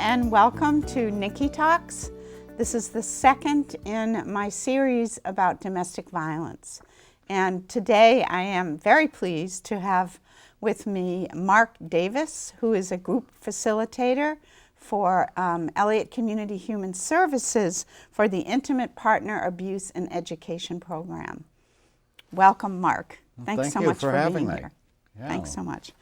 and welcome to Nicki Talks. This is the second in my series about domestic violence. And today I am very pleased to have with me Mark Davis, who is a group facilitator for Elliott Community Human Services for the Intimate Partner Abuse and Education Program. Welcome, Mark. Thanks so much for being here. Yeah. Thanks so much.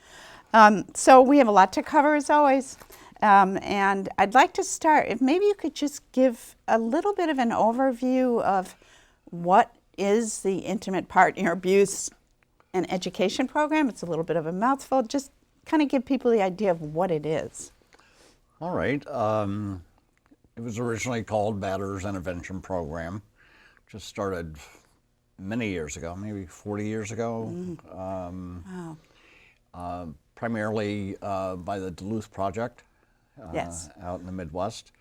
So we have a lot to cover as always. And I'd like to start, if maybe you could just give a little bit of an overview of what is the Intimate Partner Abuse and Education Program. It's a little bit of a mouthful. Just kind of give people the idea of what it is. All right. It was originally called Batterers Intervention Program. Just started many years ago, maybe 40 years ago. Wow. Primarily by the Duluth Project Yes. out in the Midwest.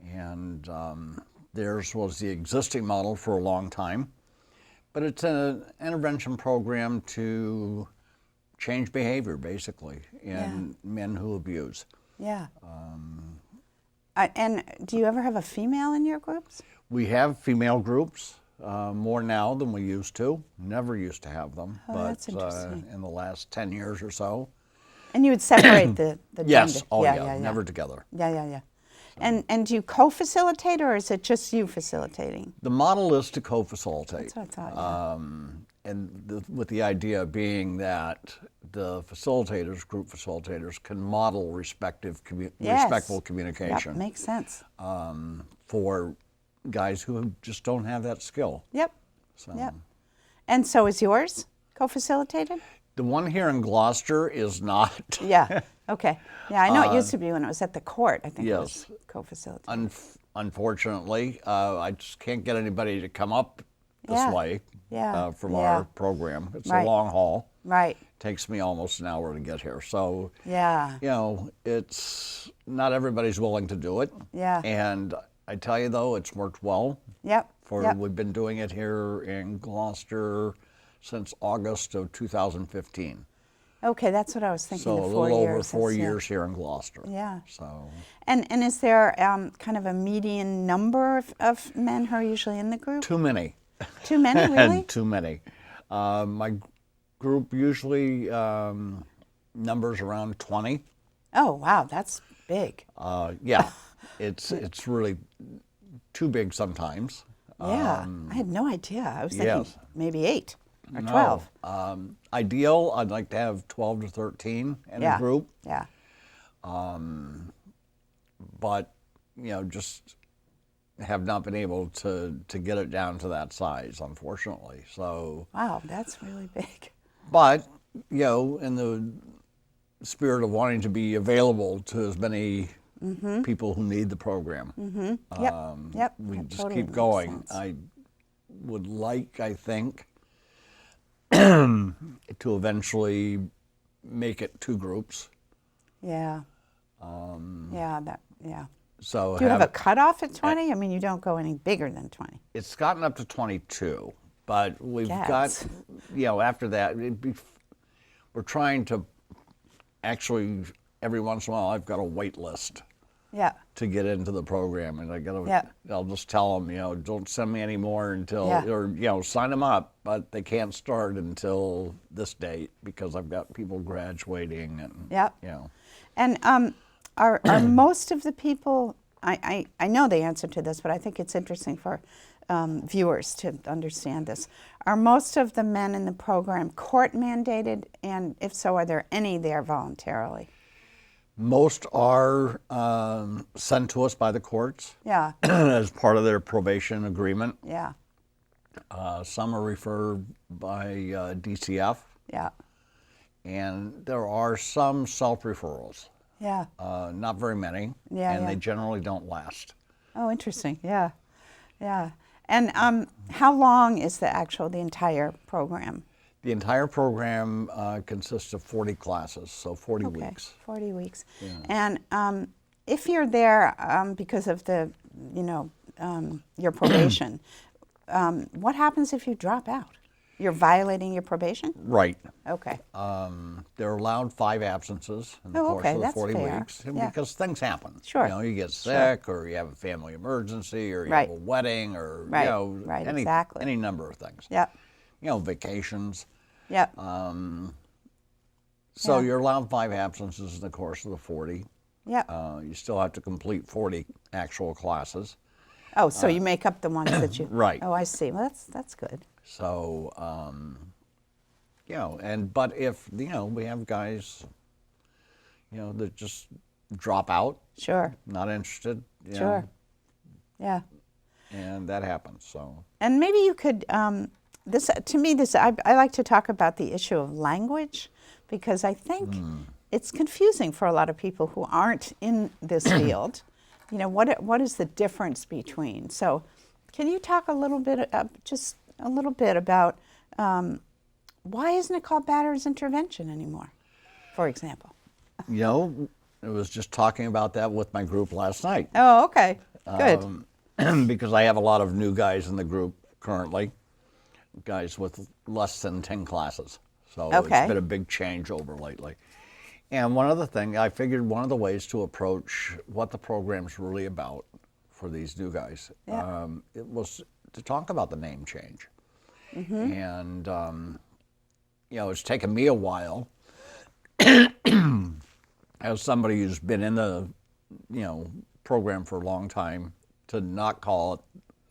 And theirs was the existing model for a long time. But it's an intervention program to change behavior, basically, in men who abuse. Yeah. And do you ever have a female in your groups? We have female groups, more now than we used to. Never used to have them, Oh, but that's interesting. in the last 10 years or so. And you would separate the Yes, gender? oh yeah, never together. Yeah. And do you co-facilitate, or is it just you facilitating? The model is to co-facilitate. That's what I thought, And with the idea being that the facilitators, group facilitators, can model respectful communication. Yep, makes sense. For guys who just don't have that skill. Yep. So. Yep. And so is yours co-facilitated? The one here in Gloucester is not. Yeah. Okay. Yeah, I know it used to be when it was at the court. I think it was Yes. co-facilitated. Unfortunately, I just can't get anybody to come up this Yeah. way Yeah. from Yeah. our program. It's Right. a long haul. Right. Takes me almost an hour to get here. So, Yeah. you know, it's not everybody's willing to do it. Yeah. And I tell you though, it's worked well. Yep. Yep. We've been doing it here in Gloucester since August of 2015. Okay, that's what I was thinking. So the a 4 little years. over 4 That's- yeah. years here in Gloucester. Yeah. So And is there kind of a median number of men who are usually in the group? too many. Too many, really? Too many. My group usually numbers around 20. Oh, wow, that's big. Yeah, it's really too big sometimes. Yeah, I had no idea. I was thinking yes. maybe 8 or No. 12. Ideal, I'd like to have 12 to 13 in a group, Yeah. but you know, just have not been able to get it down to that size, unfortunately. So, Wow, that's really big. but you know, in the spirit of wanting to be available to as many people who need the program, Yep. we That just totally keep makes going. sense. I would like, I think, to eventually make it 2 groups. Yeah. Yeah. So Do you have a cutoff at 20? I mean, you don't go any bigger than 20. it's gotten up to 22, but we've Yes. got, you know, after that, we're trying to actually, every once in a while, I've got a wait list Yeah. to get into the program, and Yeah. I'll just tell them, you know, don't send me any more until, Yeah. or you know, sign them up, but they can't start until this date because I've got people graduating and Yep. you know. And are most of the people, I know the answer to this, but I think it's interesting for viewers to understand this. Are most of the men in the program court mandated? And if so, are there any there voluntarily? Most are sent to us by the courts Yeah, as part of their probation agreement. yeah, Some are referred by DCF, yeah, and there are some self-referrals. yeah. Not very many, Yeah, and yeah. they generally don't last. Oh, interesting. Yeah, yeah. And how long is the entire program? The entire program consists of 40 classes, so 40 Okay, weeks. 40 weeks. Yeah. And if you're there because of the, your probation, what happens if you drop out? You're violating your probation? Right. Okay. They're allowed 5 absences in the Oh, course okay, of the that's 40 fair. weeks Yeah. because things happen. Sure. You know, you get Sure. sick or you have a family emergency or you Right. have a wedding or, Right. you know, Right, any, exactly. any number of things. Yep. You know, vacations. Yep. So Yeah. you're allowed 5 absences in the course of the 40. Yep. You still have to complete 40 actual classes. Oh, so you make up the ones that you. Right. Oh, I see. Well, that's good. So, you know, but if, you know, we have guys, you know, that just drop out, Sure. not interested, you Sure. know, Yeah. and that happens, so. And maybe you could, this to me, I like to talk about the issue of language because I think it's confusing for a lot of people who aren't in this field. You know, what is the difference between? So, can you talk a little bit, just a little bit about why isn't it called batterer's intervention anymore, for example? You know, I was just talking about that with my group last night. Oh, okay, good. Because I have a lot of new guys in the group currently, guys with less than 10 classes. So Okay. it's been a big changeover lately. And one other thing, I figured one of the ways to approach what the program's really about for these new guys, Yeah. it was to talk about the name change. And, you know, it's taken me a while as somebody who's been in the, you know, program for a long time to not call it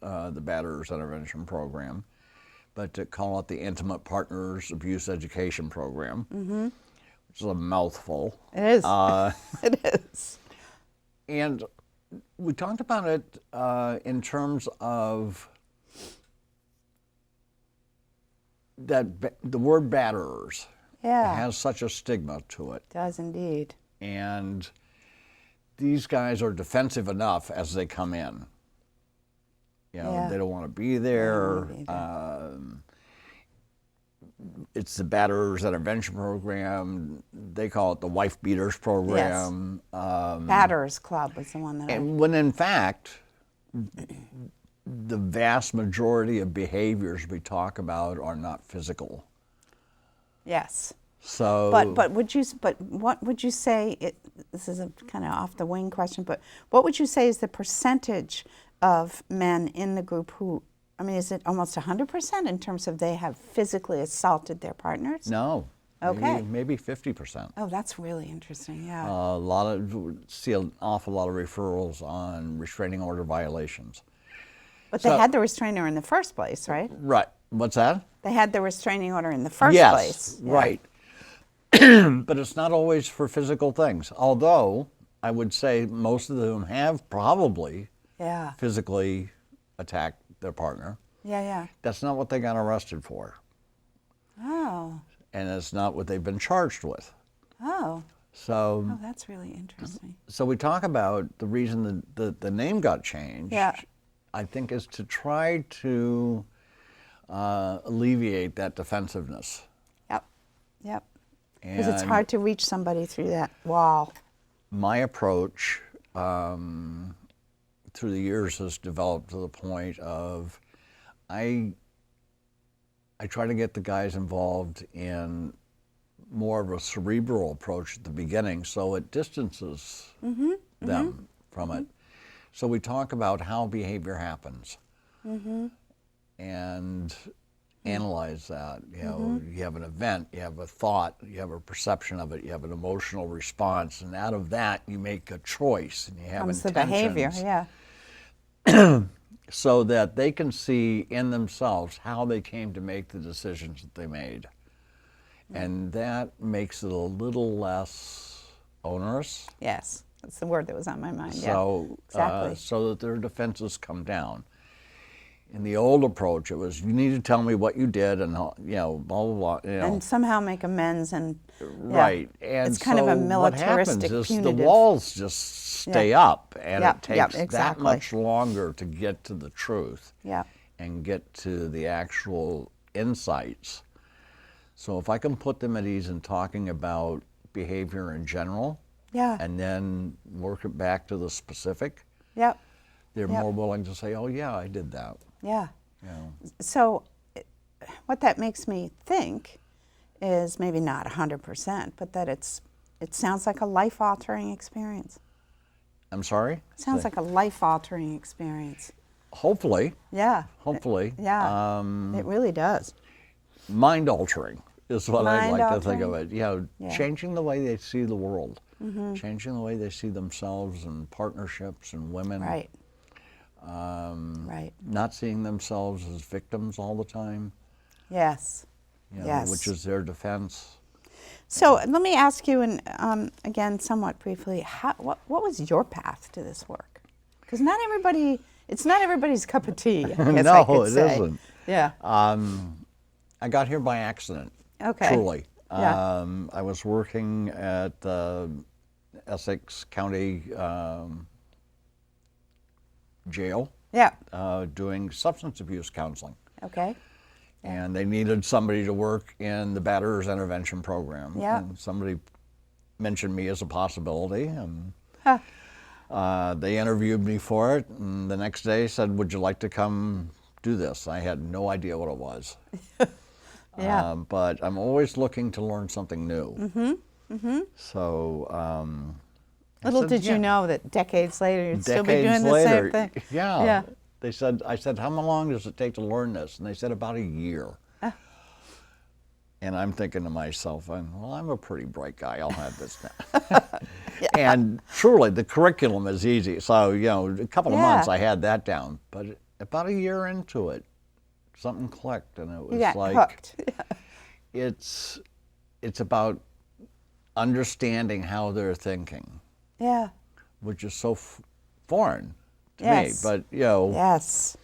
the Batterers Intervention Program, but to call it the Intimate Partners Abuse Education Program, which is a mouthful. It is. It is. And we talked about it in terms of that the word batterers Yeah. has such a stigma to it. Does indeed. And these guys are defensive enough as they come in. You know, Yeah. they don't want to be there. They don't wanna be It's the Batterers Intervention Program. They call it the Wife Beaters Program. Batterers Club was the one that And when in fact, the vast majority of behaviors we talk about are not physical. yes. So, But what would you say? This is a kind of off the wing question, but what would you say is the percentage of men in the group who? I mean, is it almost 100% in terms of they have physically assaulted their partners? no. Okay. Maybe 50%. Oh, that's really interesting. Yeah. See an awful lot of referrals on restraining order violations. But they had the restraining order in the first place, right? Right. What's that? They had the restraining order in the first Yes, place. Yeah. right. But it's not always for physical things. Although I would say most of them have probably Yeah. physically attacked their partner. Yeah. Yeah. That's not what they got arrested for, Oh. and it's not what they've been charged with. Oh. So, Oh, that's really interesting. so we talk about the reason that the name got changed. Yeah. I think is to try to alleviate that defensiveness. Yep. Yep. Because it's And hard to reach somebody through that wall. my approach through the years has developed to the point of I try to get the guys involved in more of a cerebral approach at the beginning so it distances them from it. So we talk about how behavior happens and analyze that. You know, you have an event, you have a thought, you have a perception of it, you have an emotional response, and out of that you make a choice and you have Comes the intentions. behavior. Yeah. So that they can see in themselves how they came to make the decisions that they made. And that makes it a little less onerous. Yes. That's the word that was on my mind. So, yeah. Exactly. so that their defenses come down. In the old approach, it was you need to tell me what you did, and you know, blah blah blah. You know, And somehow make amends and right. And it's kind of a so militaristic, what happens is punitive. the walls just stay up, and Yep, it takes yep, that exactly. much longer to get to the truth Yeah. and get to the actual insights. So if I can put them at ease in talking about behavior in general, Yeah. and then work it back to the specific, Yep. they're Yep. more willing to say, "Oh yeah, I did that." Yeah. You know. So what that makes me think is maybe not 100%, but that it sounds like a life-altering experience. I'm sorry? Sounds like a life-altering experience. Hopefully. Yeah. Hopefully. Yeah. It really does. Mind altering is what I like to think of Mind-altering? it. You know, Yeah. changing the way they see the world, changing the way they see themselves and partnerships and women. Right. Right. Not seeing themselves as victims all the time, Yes. you know, Yes. which is their defense. So let me ask you, and again, somewhat briefly, what was your path to this work? Because it's not everybody's cup of tea, I guess No, I could it say. isn't. Yeah. I got here by accident. Okay. Truly. Yeah. I was working at Essex County Jail Yeah. doing substance abuse counseling. Okay. And they needed somebody to work in the batterers intervention program. Yeah. And somebody mentioned me as a possibility, and Huh. they interviewed me for it. And the next day said, "Would you like to come do this?" I had no idea what it was. Yeah. But I'm always looking to learn something new. So. Little said, did you "Yeah." know that decades later you'd still be Decades doing the later, same thing. Yeah. Yeah. I said, "How long does it take to learn this?" And they said, "About a year." And I'm thinking to myself, well, I'm a pretty bright guy. I'll have this now. And truly, the curriculum is easy. So, you know, a couple of Yeah. months I had that down. But about a year into it, something clicked, and it was You got like hooked. it's about understanding how they're thinking, Yeah. which is so foreign to Yes. me. But you know, Yes.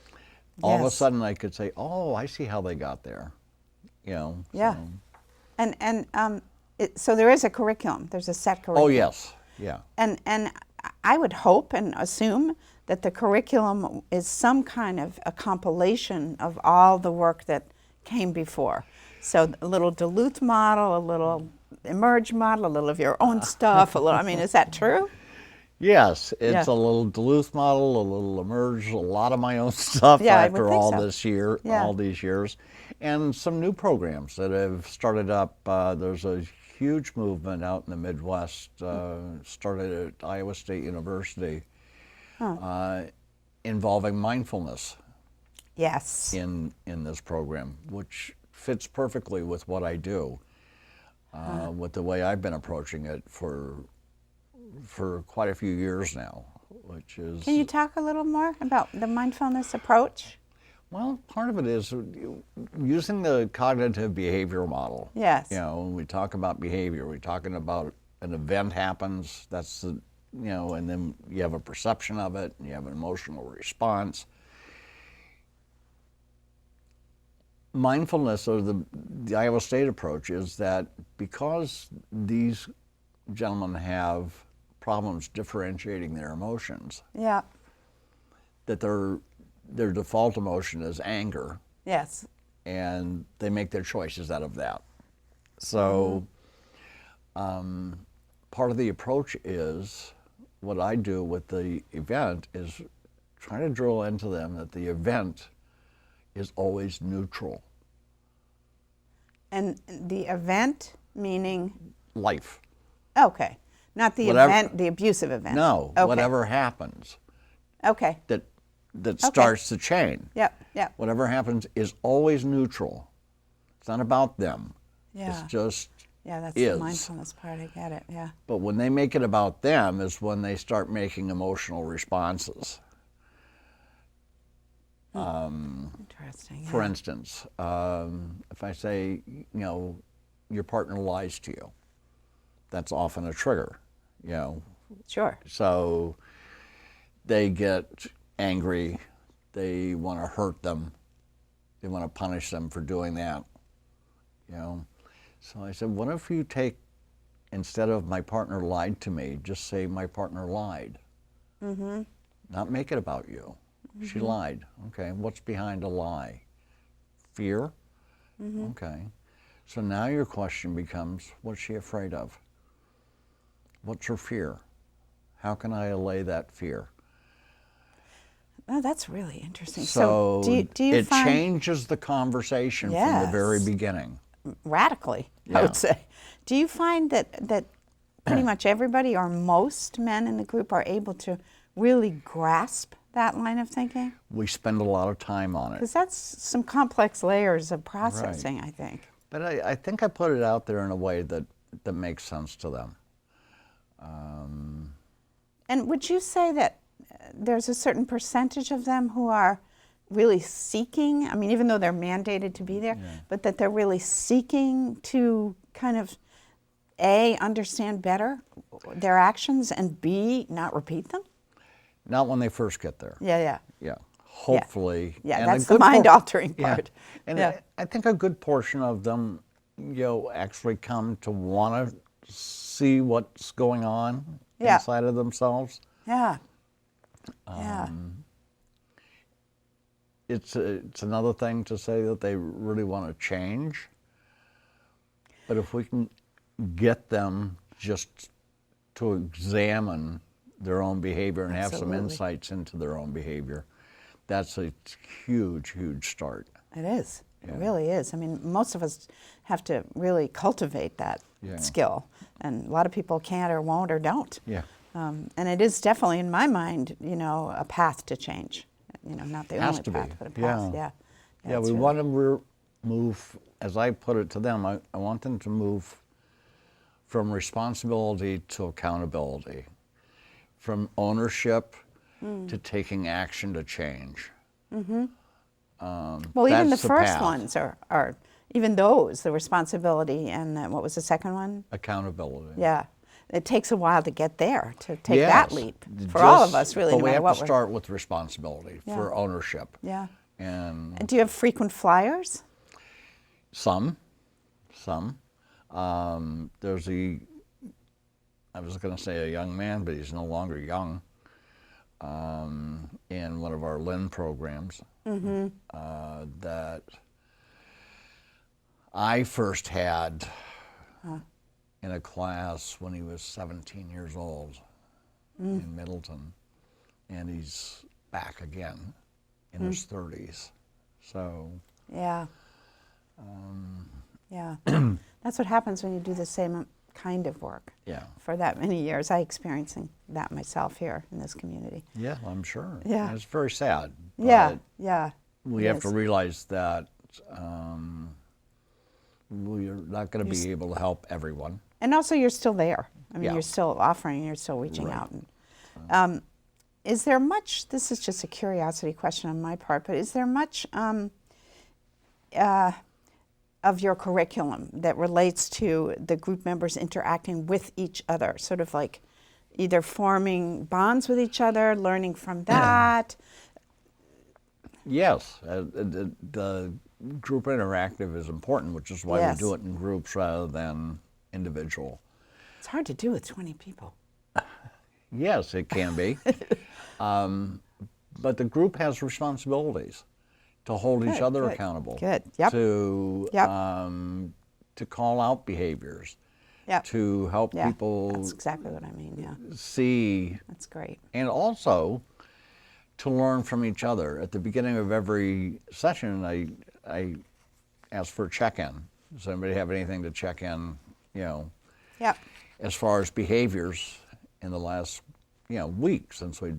all of a Yes. sudden I could say, "Oh, I see how they got there." You know. Yeah. So. And so there is a curriculum. There's a set curriculum. Oh yes. Yeah. And I would hope and assume that the curriculum is some kind of a compilation of all the work that came before. So a little Duluth model, a little Emerge model, a little of your own stuff. I mean, is that true? Yes, it's Yeah. a little Duluth model, a little Emerge, a lot of my own stuff Yeah, I would after think all so. Yeah. all these years, and some new programs that have started up. There's a huge movement out in the Midwest, started at Iowa State University, involving mindfulness Yes. in this program, which fits perfectly with what I do, with the way I've been approaching it for quite a few years now, which is... Can you talk a little more about the mindfulness approach? Well, part of it is using the cognitive behavior model. Yes. You know, when we talk about behavior, we're talking about an event happens, that's the, you know, and then you have a perception of it, and you have an emotional response. Mindfulness, or the Iowa State approach, is that because these gentlemen have problems differentiating their emotions, Yeah. that their default emotion is anger, Yes. and they make their choices out of that. So part of the approach is, what I do with the event is try to drill into them that the event is always neutral. And the event meaning, Life. okay, not the Whatever- event, the abusive event. No, Okay. whatever happens Okay. that starts the chain. Yep. Yep. Whatever happens is always neutral. It's not about them. Yeah. It's just Yeah, that's is. the mindfulness part. I get it. Yeah. But when they make it about them is when they start making emotional responses. Interesting. For yeah. instance, if I say, you know, your partner lies to you, that's often a trigger, you know. Sure. So they get angry, they want to hurt them, they want to punish them for doing that, you know. So I said, what if you take, instead of my partner lied to me, just say my partner lied. Mm-hmm. Not make it about you. Mm-hmm. She lied. Okay, what's behind a lie? Fear? Mm-hmm. Okay. So now your question becomes, what's she afraid of? What's her fear? How can I allay that fear? Oh, that's really interesting. So do you it find changes the conversation from the very Yes. beginning. radically, I Yeah. would say. Do you find that pretty much everybody or most men in the group are able to really grasp that line of thinking? We spend a lot of time on it. Because that's some complex layers of processing, I think. But I think I put it out there in a way that makes sense to them. And would you say that there's a certain percentage of them who are really seeking, I mean, even though they're mandated to be there, but that they're really seeking to kind of, A, understand better their actions, and B, not repeat them? Not when they first get there. Yeah. Yeah. Hopefully. Yeah, And that's a the good mind-altering Yeah. part. And Yeah. I think a good portion of them, actually come to want to see what's going on Yeah. inside of themselves. Yeah. Yeah. It's another thing to say that they really want to change. But if we can get them just to examine their own behavior and have some Absolutely. insights into their own behavior, that's a huge, huge start. It is. It really is. I mean, most of us have to really cultivate that skill, and a lot of people can't or won't or don't. Yeah. And it is definitely, in my mind, a path to change. Not the Has only to path, be. but a path. Yeah. Yeah, it's we really- want to move, as I put it to them, I want them to move from responsibility to accountability, from ownership to taking action to change. Well, even the that's the first path. ones are even those, the responsibility and what was the second one? Accountability. Yeah. It takes a while to get there, to take Yes, that leap. For all of just- us, really, But no we matter have what to we're... start with responsibility for ownership. Yeah. And And do you have frequent flyers? some. There's I was going to say a young man, but he's no longer young, in one of our Lynn programs that I first had in a class when he was 17 years old in Middleton, and he's back again in his 30s. So Yeah. Yeah. That's what happens when you do the same kind of work yeah, for that many years. I experiencing that myself here in this community. yeah, I'm sure. Yeah. And it's very sad. Yeah. but Yeah. we it have to is. realize that we're not going to be able to help everyone. And also, you're still there. I mean, Yeah. you're still offering, you're still reaching Right. out. And, is there much, this is just a curiosity question on my part, but is there much of your curriculum that relates to the group members interacting with each other, sort of like either forming bonds with each other, learning from that? Yes, the group interactive is important, which is why Yes. we do it in groups rather than individual. It's hard to do with 20 people. Yes, it can be. But the group has responsibilities to hold each other good, accountable. good. Yep. To call out behaviors. Yep. To help Yeah, people that's exactly what I mean, yeah. see, That's great. and also to learn from each other. At the beginning of every session, I ask for a check-in. Does anybody have anything to check in, Yep. as far as behaviors in the last, week since we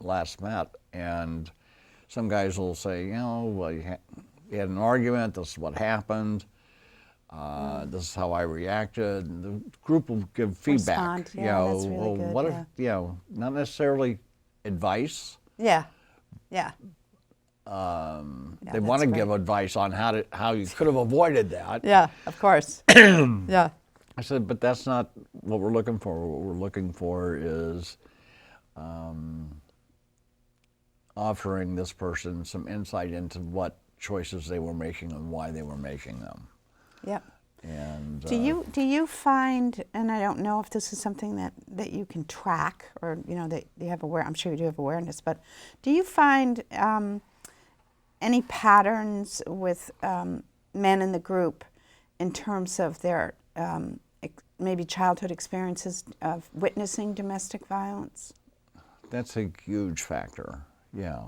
last met? And some guys will say, well, you had an argument, this is what happened, this is how I reacted. And the group will give feedback. Respond. Yeah, that's really well, good, what if, not necessarily advice. Yeah. Yeah. They that's want to great. give advice on how you could have avoided that. Yeah, of course. Yeah. I said, but that's not what we're looking for. What we're looking for is offering this person some insight into what choices they were making and why they were making them. Yep. And Do you find, and I don't know if this is something that you can track or that you have I'm sure you do have awareness, but do you find any patterns with men in the group in terms of their maybe childhood experiences of witnessing domestic violence? that's a huge factor. Yeah.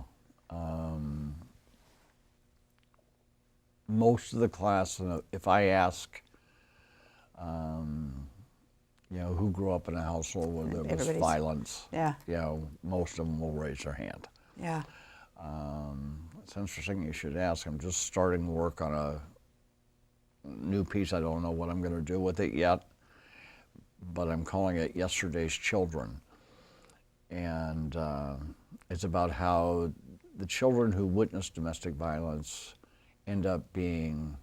most of the class, if I ask, who grew up in a household where there was Everybody's- violence, Yeah. most of them will raise their hand. Yeah. It's interesting you should ask. I'm just starting work on a new piece. I don't know what I'm going to do with it yet, but I'm calling it Yesterday's Children. And it's about how the children who witness domestic violence end up being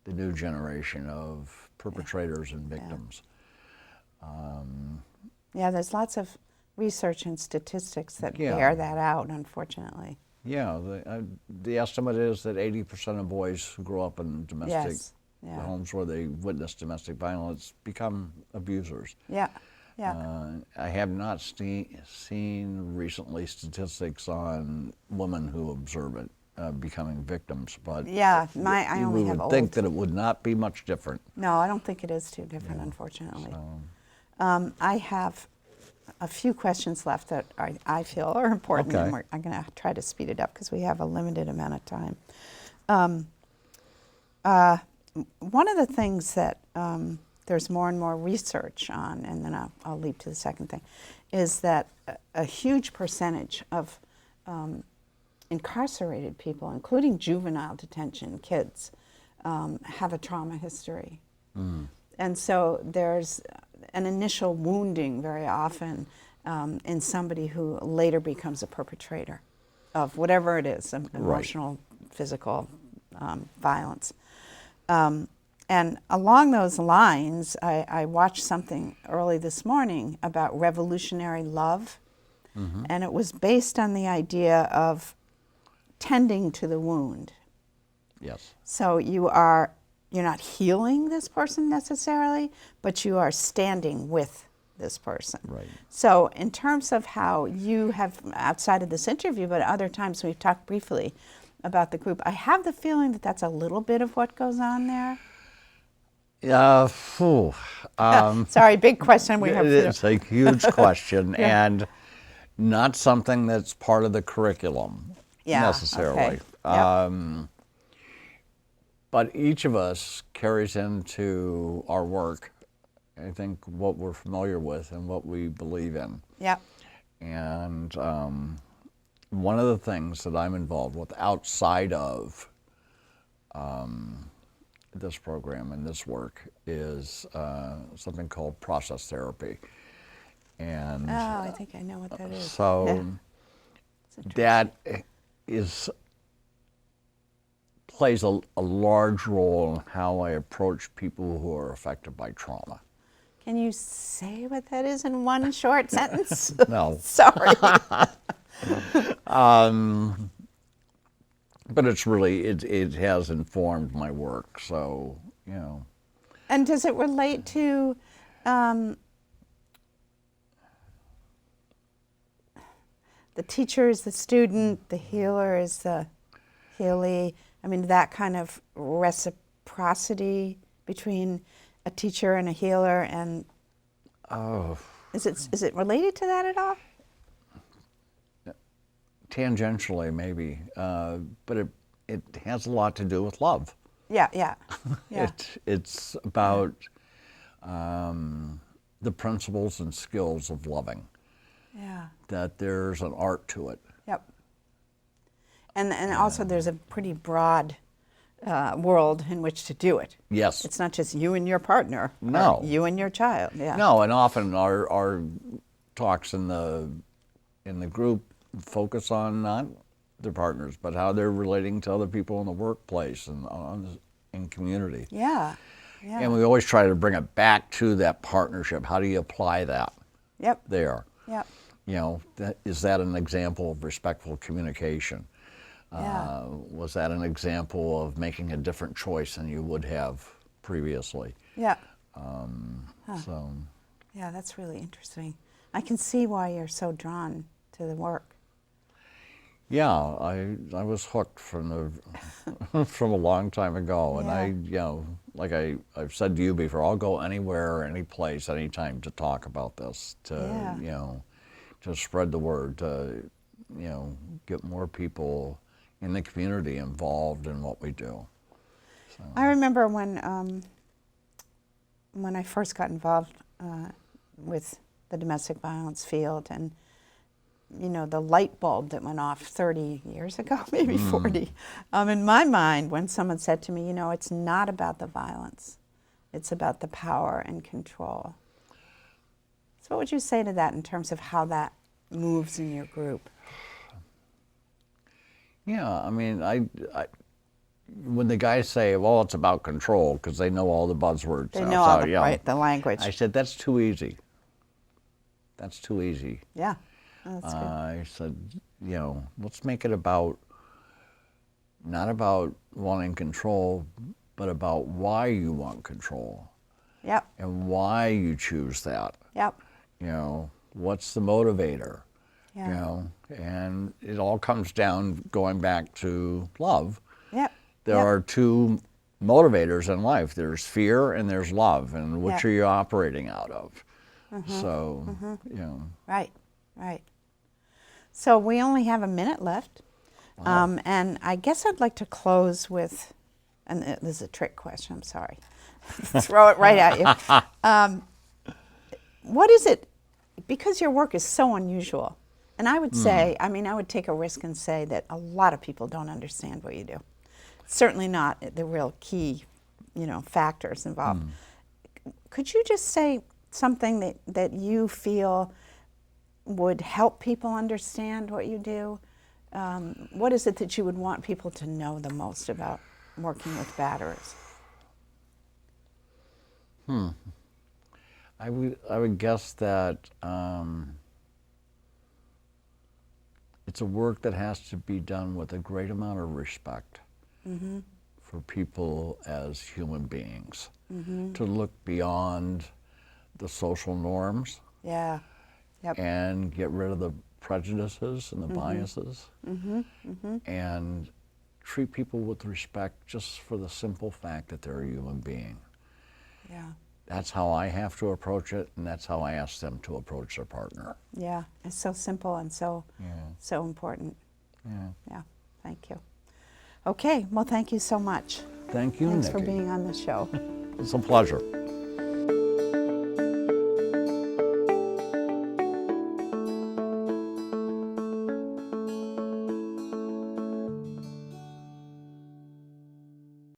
the new generation of perpetrators and victims. Yeah, there's lots of research and statistics that Yeah. bear that out, unfortunately. Yeah, the estimate is that 80% of boys who grow up in domestic Yes. Yeah. homes where they witness domestic violence become abusers. Yeah. Yeah. I have not seen recently statistics on women who observe it becoming victims, but Yeah, I only we have would old. think that it would not be much different. No, I don't think it is too different, unfortunately. I have a few questions left that I feel are important, Okay. and I'm going to try to speed it up because we have a limited amount of time. One of the things that there's more and more research on, and then I'll leap to the second thing, is that a huge percentage of incarcerated people, including juvenile detention kids, have a trauma history. And so there's an initial wounding very often in somebody who later becomes a perpetrator of whatever it is, emotional, physical violence. And along those lines, I watched something early this morning about revolutionary love, and it was based on the idea of tending to the wound. Yes. So you're not healing this person necessarily, but you are standing with this person. Right. So in terms of how you have, outside of this interview, but other times we've talked briefly about the group, I have the feeling that that's a little bit of what goes on there. Sorry, big question we have. It's a huge question, and not something that's part of the curriculum necessarily. Okay. Yep. But each of us carries into our work, I think, what we're familiar with and what we believe in. Yep. And one of the things that I'm involved with outside of this program and this work is something called process therapy. And I think I know what that is. so that plays a large role in how I approach people who are affected by trauma. Can you say what that is in one short sentence? No. Sorry. But it's really, it has informed my work, so, And does it relate to the teacher is the student, the healer is the healee? I mean, that kind of reciprocity between a teacher and a healer, and is it related to that at all? Tangentially, maybe, but it has a lot to do with love. Yeah. It's about the principles and skills of loving. Yeah. That there's an art to it. Yep. And also there's a pretty broad world in which to do it. Yes. It's not just you and your partner. No. Or you and your child. Yeah. No, and often our talks in the group focus on not their partners, but how they're relating to other people in the workplace and in community. Yeah. And we always try to bring it back to that partnership. How do you apply that? Yep. There. Yep. Is that an example of respectful communication? Yeah. Was that an example of making a different choice than you would have previously? Yeah. So. Yeah, that's really interesting. I can see why you're so drawn to the work. Yeah, I was hooked from from a long time ago, and like I've said to you before, I'll go anywhere, any place, anytime to talk about this, to to spread the word, to get more people in the community involved in what we do. So, I remember when I first got involved with the domestic violence field, and the light bulb that went off 30 years ago, maybe 40. In my mind, when someone said to me, it's not about the violence, it's about the power and control. So what would you say to that in terms of how that moves in your group? Yeah, I mean, when the guys say, well, it's about control, because they know all the buzzwords. They know all the language. I said, that's too easy. That's too easy. Yeah. Oh, that's good. I said, let's make it about, not about wanting control, but about why you want control. Yep. And why you choose that. Yep. What's the motivator? Yeah. And it all comes down, going back to love. Yep. There are two motivators in life. There's fear and there's love. And which are you operating out of? So, Right, right. So we only have a minute left. Wow. And I guess I'd like to close with, and this is a trick question, I'm sorry. Throw it right at you. What is it, because your work is so unusual, and I would say, I would take a risk and say that a lot of people don't understand what you do. Certainly not the real key, factors involved. Could you just say something that you feel would help people understand what you do? What is it that you would want people to know the most about working with batterers? I would guess that it's a work that has to be done with a great amount of respect for people as human beings, to look beyond the social norms. Yeah. Yep. And get rid of the prejudices and the biases, and treat people with respect just for the simple fact that they're a human being. Yeah. That's how I have to approach it, and that's how I ask them to approach their partner. Yeah, it's so simple and so important. Yeah, thank you. Okay, well, thank you so much. Thank you, Thanks Nicki. for being on the show. It's a pleasure.